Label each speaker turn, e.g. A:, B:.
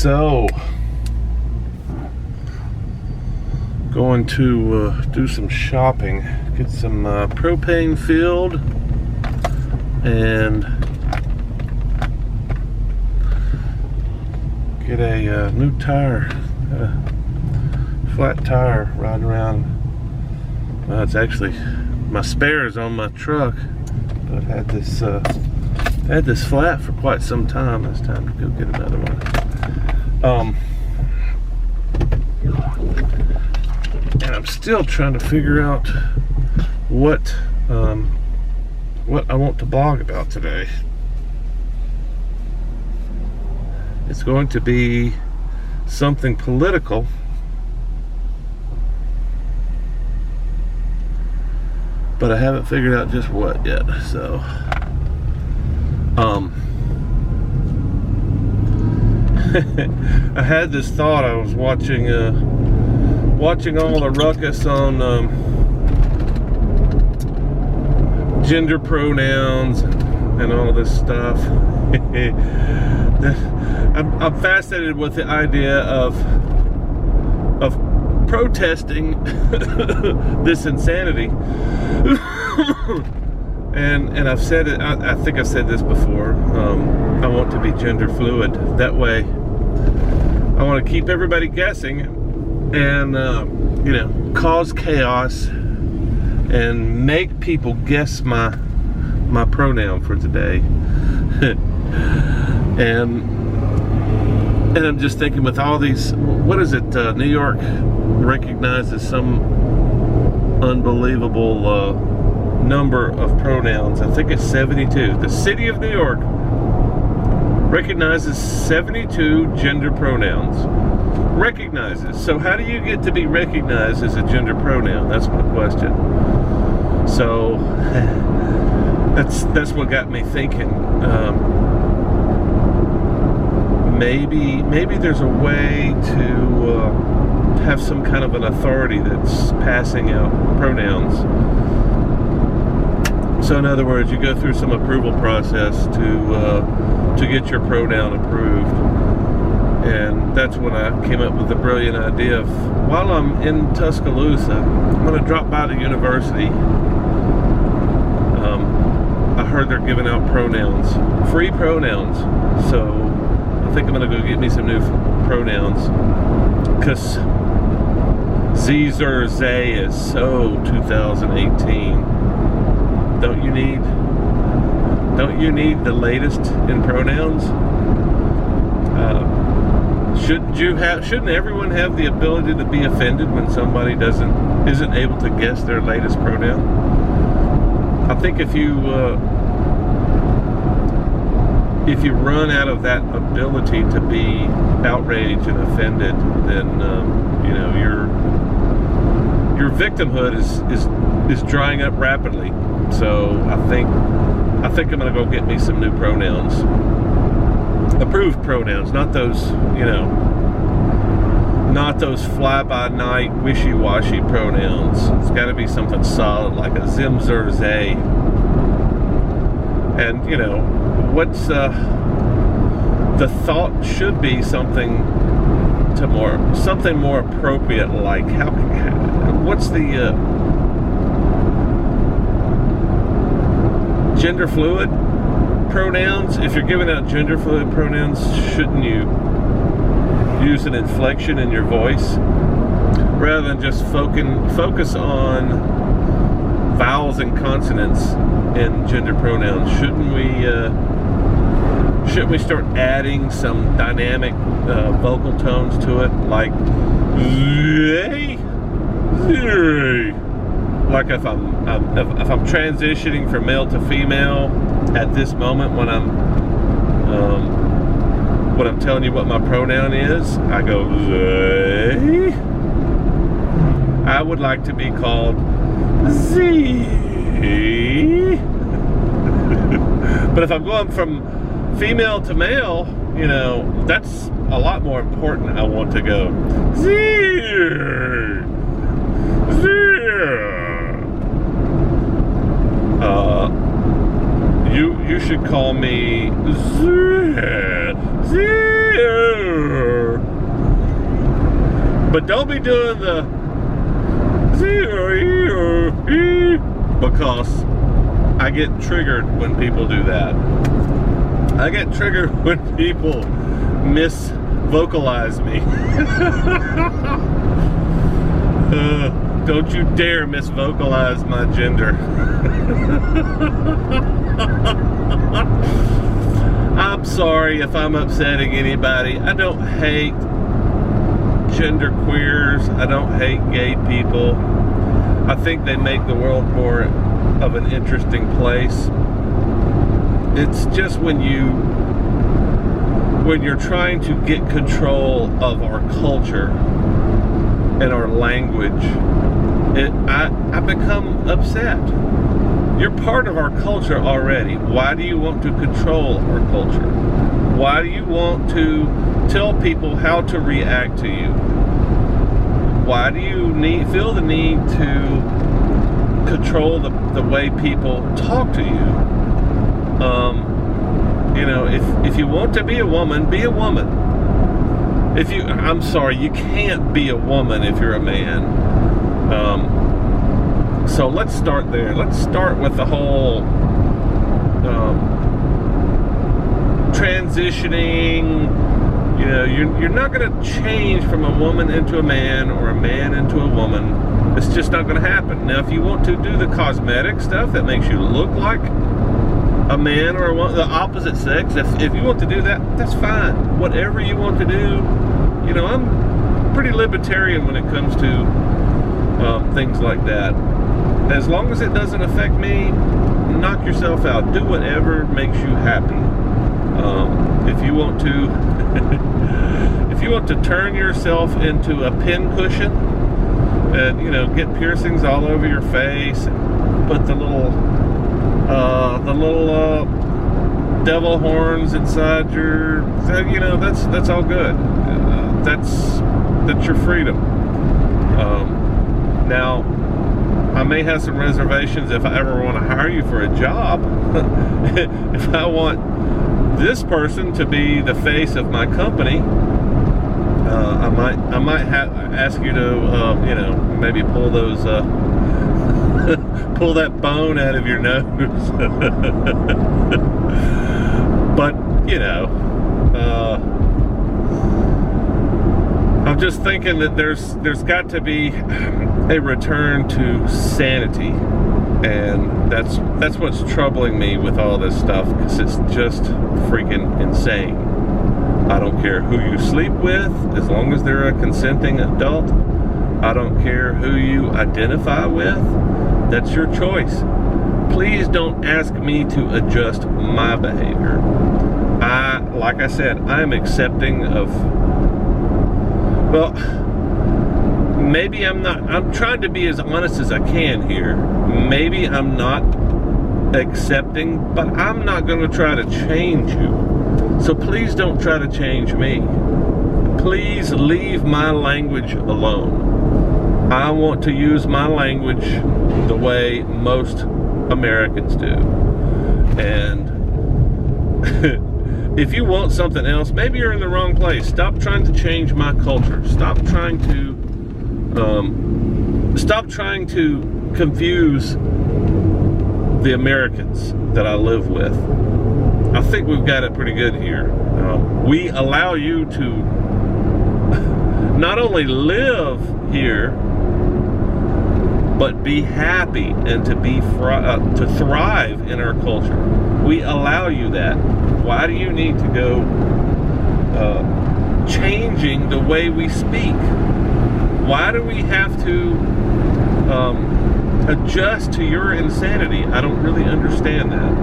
A: So, going to do some shopping, get some propane filled, and get a new tire, flat tire riding around. Well, it's actually my spares on my truck, but I've had this flat for quite some time. It's time to go get another one. And I'm still trying to figure out what I want to blog about today. It's going to be something political, but I haven't figured out just what yet. So I had this thought. I was watching all the ruckus on gender pronouns and all this stuff. I'm fascinated with the idea of protesting this insanity. And I've said it, I think I've said this before, I want to be gender fluid. That way I want to keep everybody guessing and cause chaos and make people guess my pronoun for today. and I'm just thinking, with all these, what is it, New York recognizes some unbelievable number of pronouns. I think it's 72. The city of New York recognizes 72 gender pronouns. Recognizes. So how do you get to be recognized as a gender pronoun? That's my question. So that's what got me thinking. Maybe there's a way to have some kind of an authority that's passing out pronouns. So in other words, you go through some approval process to get your pronoun approved. And that's when I came up with the brilliant idea of, while I'm in Tuscaloosa, I'm going to drop by the university. I heard they're giving out pronouns, free pronouns. So I think I'm going to go get me some new pronouns, because Z or Zay is so 2018. Don't you need the latest in pronouns? Shouldn't everyone have the ability to be offended when somebody isn't able to guess their latest pronoun? I think if you run out of that ability to be outraged and offended, then your victimhood is drying up rapidly. So I think I'm gonna go get me some new pronouns. Approved pronouns, not those fly-by-night, wishy-washy pronouns. It's got to be something solid, like a zim, zer, zay. And what's the thought should be something more appropriate, like what's the gender fluid pronouns? If you're giving out gender fluid pronouns, shouldn't you use an inflection in your voice rather than just focus on vowels and consonants in gender pronouns? Shouldn't we start adding some dynamic vocal tones to it, like zay, zay? Like if I'm transitioning from male to female at this moment, when I'm telling you what my pronoun is, I go zay. I would like to be called Z. But if I'm going from female to male, that's a lot more important. I want to go Z. You should call me Z. But don't be doing the because I get triggered when people do that. I get triggered when people misvocalize me. Don't you dare misvocalize my gender. I'm sorry if I'm upsetting anybody. I don't hate gender queers. I don't hate gay people. I think they make the world more of an interesting place. It's just when you're trying to get control of our culture and our language, I become upset. You're part of our culture already. Why do you want to control our culture? Why do you want to tell people how to react to you? Why do you feel the need to control the way people talk to you? If you want to be a woman, be a woman. I'm sorry, you can't be a woman if you're a man. So let's start there. Let's start with the whole transitioning. You're not going to change from a woman into a man or a man into a woman. It's just not going to happen. Now, if you want to do the cosmetic stuff that makes you look like a man or the opposite sex, if you want to do that, that's fine. Whatever you want to do. I'm pretty libertarian when it comes to things like that. As long as it doesn't affect me, knock yourself out. Do whatever makes you happy. If you want to turn yourself into a pincushion and get piercings all over your face, put the little devil horns inside your, that's all good. That's your freedom. Now, I may have some reservations if I ever want to hire you for a job. If I want this person to be the face of my company, I might ask you to maybe pull those pull that bone out of your nose. But I'm just thinking that there's got to be a return to sanity, and that's what's troubling me with all this stuff, because it's just freaking insane. I don't care who you sleep with, as long as they're a consenting adult. I don't care who you identify with. That's your choice. Please don't ask me to adjust my behavior. Like I said, I'm accepting of, well, maybe I'm not. I'm trying to be as honest as I can here. Maybe I'm not accepting, but I'm not going to try to change you. So please don't try to change me. Please leave my language alone. I want to use my language the way most Americans do. And if you want something else, maybe you're in the wrong place. Stop trying to change my culture. Stop trying to confuse the Americans that I live with. I think we've got it pretty good here. We allow you to not only live here, but be happy and to to thrive in our culture. We allow you that. Why do you need to go changing the way we speak? Why do we have to adjust to your insanity? I don't really understand that.